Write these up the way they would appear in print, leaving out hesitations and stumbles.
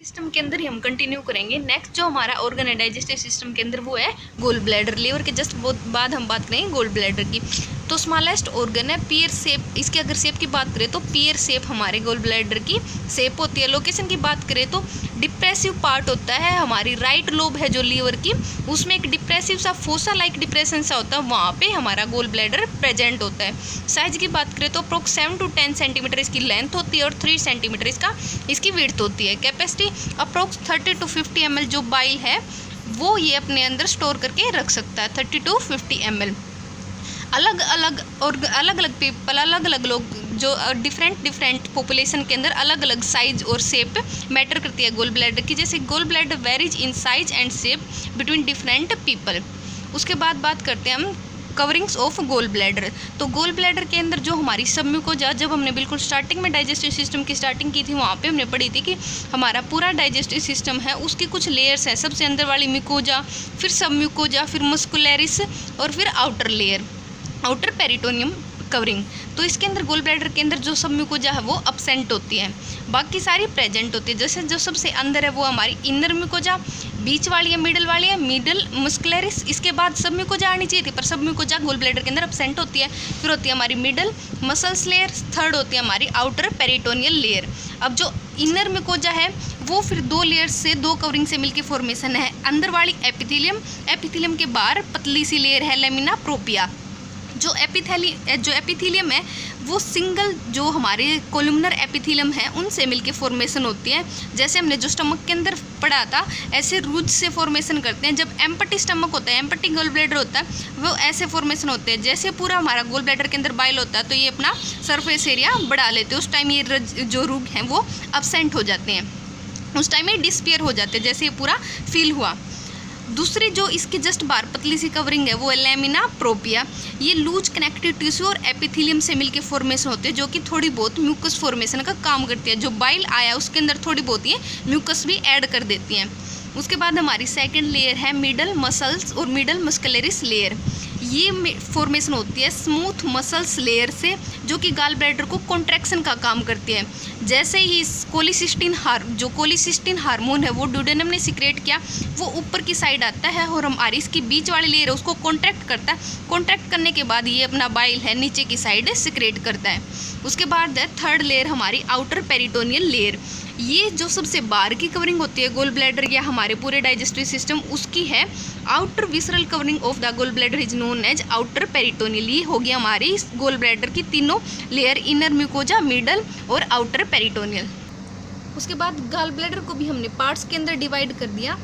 System के अंदर ही हम कंटिन्यू करेंगे। नेक्स्ट जो हमारा ऑर्गन है डाइजेस्टिव सिस्टम के अंदर वो है गोल ब्लैडर। लीवर के जस्ट बहुत बाद हम बात करेंगे गोल ब्लैडर की। तो स्मॉलेस्ट ऑर्गन है, पियर शेप। इसकी अगर शेप की बात करें तो पियर शेप हमारे गोल ब्लैडर की शेप होती है। लोकेशन की बात करें तो डिप्रेसिव पार्ट होता है हमारी राइट लोब है जो लीवर की, उसमें एक डिप्रेसिव सा फोसा लाइक डिप्रेशन सा होता है, वहाँ पे हमारा गोल ब्लैडर प्रेजेंट होता है। साइज की बात करें तो अप्रोक्स 7 to 10 सेंटीमीटर इसकी लेंथ होती है और 3 सेंटीमीटर इसकी विड्थ होती है। कैपेसिटी अप्रोक्स 30 to 50 ml जो बाइल है वो ये अपने अंदर स्टोर करके रख सकता है, 30 to 50 ml। अलग अलग पीपल, अलग अलग लोग जो डिफरेंट पॉपुलेशन के अंदर अलग अलग साइज और शेप मैटर करती है गोल ब्लैडर की। जैसे gall bladder varies in size and shape between different people. उसके बाद बात करते हैं हम कवरिंग्स ऑफ गोल ब्लैडर। तो गोल ब्लैडर के अंदर जो हमारी सबम्यूकोजा, जब हमने बिल्कुल स्टार्टिंग में डाइजेस्टिव सिस्टम की स्टार्टिंग की थी वहाँ पे हमने पढ़ी थी कि हमारा पूरा डाइजेस्टिव सिस्टम है उसकी कुछ लेयर्स हैं। सबसे अंदर वाली म्यूकोजा, फिर सबम्यूकोजा, फिर मस्कुलरिस और फिर outer layer, outer peritoneum covering. तो इसके अंदर गोल ब्लैडर के अंदर जो सबम्यूकोजा है वो अब्सेंट होती है, बाकी सारी प्रेजेंट होती है। जैसे जो सबसे अंदर है वो हमारी इनर म्यूकोजा, बीच वाली है, मिडल मस्कुलरिस, इसके बाद सबम्यूकोजा आनी चाहिए थी पर सबम्यूकोजा गोल ब्लैडर के अंदर अब्सेंट होती है। फिर होती है हमारी मिडल मसल्स लेयर, थर्ड होती है हमारी आउटर पेरिटोनियल लेयर। अब जो इनर म्यूकोजा है वो फिर 2 लेयर्स से, 2 कवरिंग से मिलकर फॉर्मेशन है। अंदर वाली एपिथेलियम के बाहर पतली सी लेयर है लेमिना प्रोपिया। जो एपिथेलियम है वो सिंगल जो हमारे कोलुमनर एपिथेलियम है उनसे मिलके फॉर्मेशन होती है। जैसे हमने जो स्टमक के अंदर पढ़ा था ऐसे रूज से फॉर्मेशन करते हैं। जब एम्पटी स्टमक होता है, एम्पटी गोल ब्लैडर होता है, वो ऐसे फॉर्मेशन होते हैं। जैसे पूरा हमारा गोल ब्लैडर के अंदर बाइल होता है तो ये अपना सरफेस एरिया बढ़ा लेते हैं, उस टाइम ये जो रूग हैं वो अब्सेंट हो जाते हैं, उस टाइम ये डिस्पेयर हो जाते हैं जैसे ये पूरा फील हुआ। दूसरी जो इसके जस्ट बाहर पतली सी कवरिंग है वो है लेमिना प्रोपिया। ये लूज कनेक्टिव टिश्यू और एपिथेलियम से मिलके फॉर्मेशन होते हैं जो कि थोड़ी बहुत म्यूकस फॉर्मेशन का काम करती है। जो बाइल आया उसके अंदर थोड़ी बहुत ये म्यूकस भी ऐड कर देती हैं। उसके बाद हमारी सेकंड लेयर है मिडल मसल्स और मिडल मस्कुलरिस लेयर। ये फॉर्मेशन होती है स्मूथ मसल्स लेयर से जो कि गॉल ब्लैडर को कॉन्ट्रैक्शन का काम करती है। जैसे ही कोलिसिस्टिन हार्मोन है वो डुडेनम ने सिक्रेट किया, वो ऊपर की साइड आता है और हमारी इसकी बीच वाली लेयर है उसको कॉन्ट्रैक्ट करता है। कॉन्ट्रैक्ट करने के बाद ये अपना बाइल है नीचे की साइड सिक्रेट करता है। उसके बाद है थर्ड लेयर हमारी आउटर पेरिटोनियल लेयर। ये जो सबसे बाहर की कवरिंग होती है गोल ब्लैडर या हमारे पूरे डाइजेस्टिव सिस्टम उसकी है outer visceral covering of the gall bladder is known as outer peritoneal. ये होगी हमारी गोल ब्लैडर की तीनों लेयर, इनर म्यूकोजा, मिडल और आउटर पेरिटोनियल। उसके बाद गॉल ब्लैडर को भी हमने पार्ट्स के अंदर डिवाइड कर दिया।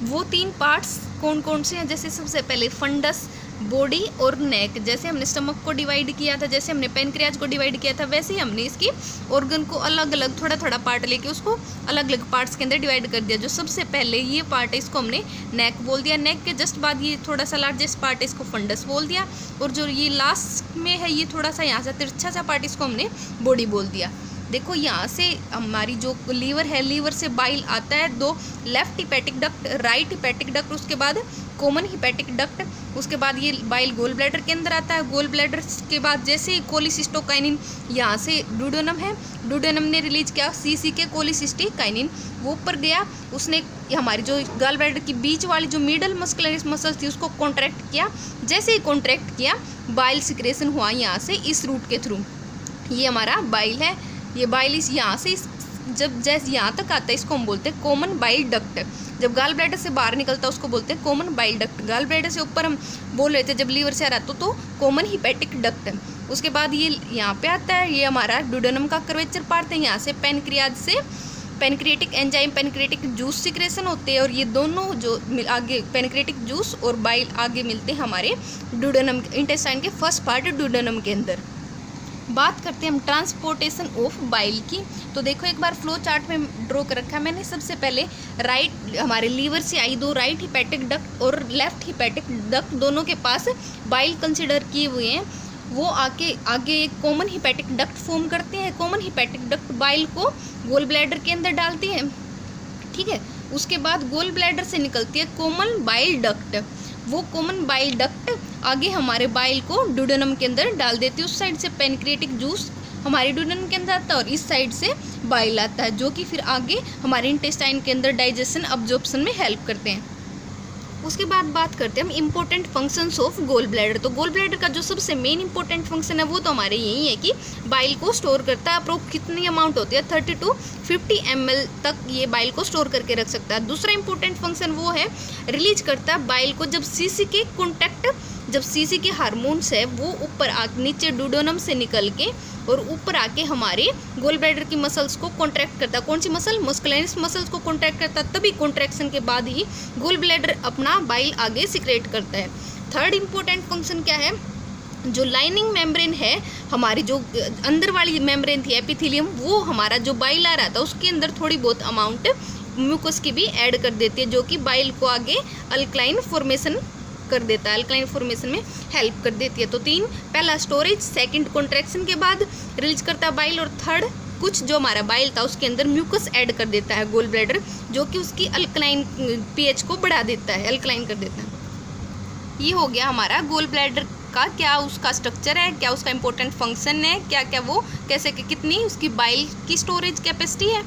वो 3 पार्ट्स कौन कौन से हैं? जैसे सबसे पहले फंडस, बॉडी और नेक। जैसे हमने स्टमक को डिवाइड किया था, जैसे हमने पेनक्रियाज को डिवाइड किया था, वैसे ही हमने इसकी ऑर्गन को अलग अलग थोड़ा थोड़ा पार्ट लेके उसको अलग अलग पार्ट्स के अंदर डिवाइड कर दिया। जो सबसे पहले ये पार्ट है इसको हमने नेक बोल दिया, नेक के जस्ट बाद ये थोड़ा सा लार्जेस्ट पार्ट है इसको फंडस बोल दिया, और जो ये लास्ट में है ये थोड़ा सा यहाँ से तिरछा सा पार्ट इसको हमने बॉडी बोल दिया। देखो यहाँ से हमारी जो लीवर है, लीवर से बाइल आता है 2, left hepatic duct, right hepatic duct, उसके बाद कॉमन हिपैटिक डक्ट, उसके बाद ये बाइल गोल ब्लैडर के अंदर आता है। गोल ब्लैडर के बाद जैसे कोलिसिस्टोकाइनिन यहाँ से डुडेनम है, डुडेनम ने रिलीज किया के कोलिसिस्टिकाइनिन, वो ऊपर गया, उसने हमारी जो गॉल ब्लैडर की बीच वाली जो मिडल मस्कुलरिस मसल थी उसको कॉन्ट्रैक्ट किया। जैसे ही कॉन्ट्रैक्ट किया बाइल सिक्रेशन हुआ यहाँ से इस रूट के थ्रू। ये हमारा बाइल है, ये बाइल इस यहाँ से जब जैसे यहाँ तक आता है इसको हम बोलते हैं कॉमन बाइल डक्ट। जब गॉल ब्लैडर से बाहर निकलता है उसको बोलते हैं common bile duct. Gall bladder से ऊपर हम बोल रहे थे जब लीवर से आ रहा तो कॉमन हिपैटिक डक्ट। उसके बाद ये यहाँ पे आता है, ये हमारा डुडेनम का कर्वेचर पार्ट है। यहाँ से पेनक्रियाज से pancreatic enzyme, pancreatic juice secretion होते हैं, और ये दोनों जो आगे पेनक्रिएटिक जूस और बाइल आगे मिलते हैं हमारे डुडेनम इंटेस्टाइन के फर्स्ट पार्ट डुडेनम के अंदर। बात करते हैं हम ट्रांसपोर्टेशन ऑफ बाइल की। तो देखो एक बार फ्लो चार्ट में ड्रॉ कर रखा है मैंने। सबसे पहले राइट हमारे लीवर से आई 2 राइट हिपैटिक डक्ट और लेफ्ट हिपैटिक डक्ट, दोनों के पास बाइल कंसिडर किए हुए हैं। वो आगे एक कॉमन हिपैटिक डक्ट फॉर्म करते हैं। कॉमन हिपैटिक डक्ट बाइल को गोल ब्लैडर के अंदर डालती है, ठीक है। उसके बाद गोल ब्लैडर से निकलती है कॉमन बाइल डक्ट। वो कॉमन बाइल डक्ट आगे हमारे बाइल को डुडेनम के अंदर डाल देती है। उस साइड से पेनक्रिएटिक जूस हमारे डुडेनम के अंदर आता है और इस साइड से बाइल आता है, जो कि फिर आगे हमारे इंटेस्टाइन के अंदर डाइजेशन अब्जॉर्प्शन में हेल्प करते हैं। उसके बाद बात करते हैं हम important functions of gall bladder. तो गोल ब्लैडर का जो सबसे मेन इंपॉर्टेंट फंक्शन है वो तो हमारे यही है कि बाइल को स्टोर करता है। अप्रोक्स कितनी अमाउंट होती है 30 to 50 ml तक ये बाइल को स्टोर करके रख सकता है। दूसरा इंपॉर्टेंट फंक्शन वो है रिलीज करता है बाइल को जब सीसी के कॉन्टैक्ट, जब सीसी के हार्मोन्स है वो ऊपर नीचे डुडेनम से निकल के और ऊपर आके हमारे गोल ब्लैडर की मसल्स को कॉन्ट्रैक्ट करता है। कौन सी मसल? मस्कुलिनस मसल्स को कॉन्ट्रैक्ट करता है। तभी कॉन्ट्रैक्शन के बाद ही गोल ब्लैडर अपना बाइल आगे सिक्रेट करता है। थर्ड इंपॉर्टेंट फंक्शन क्या है? जो लाइनिंग मेम्ब्रेन है हमारी, जो अंदर वाली मेम्ब्रेन थी एपिथेलियम, वो हमारा जो बाइल आ रहा था उसके अंदर थोड़ी बहुत अमाउंट म्यूकस की भी ऐड कर देती है, जो कि बाइल को आगे अल्कलाइन फॉर्मेशन कर देता है, अल्कलाइन फॉर्मेशन में हेल्प कर देती है। तो तीन, पहला स्टोरेज, सेकंड कॉन्ट्रैक्शन के बाद रिलीज करता है बाइल, और थर्ड कुछ जो हमारा बाइल था उसके अंदर म्यूकस ऐड कर देता है गोल ब्लैडर, जो कि उसकी अल्कलाइन पीएच को बढ़ा देता है, अल्कलाइन कर देता है। ये हो गया हमारा गोल ब्लैडर का, क्या उसका स्ट्रक्चर है, क्या उसका इंपॉर्टेंट फंक्शन है, क्या क्या वो कैसे कितनी उसकी बाइल की स्टोरेज कैपेसिटी है।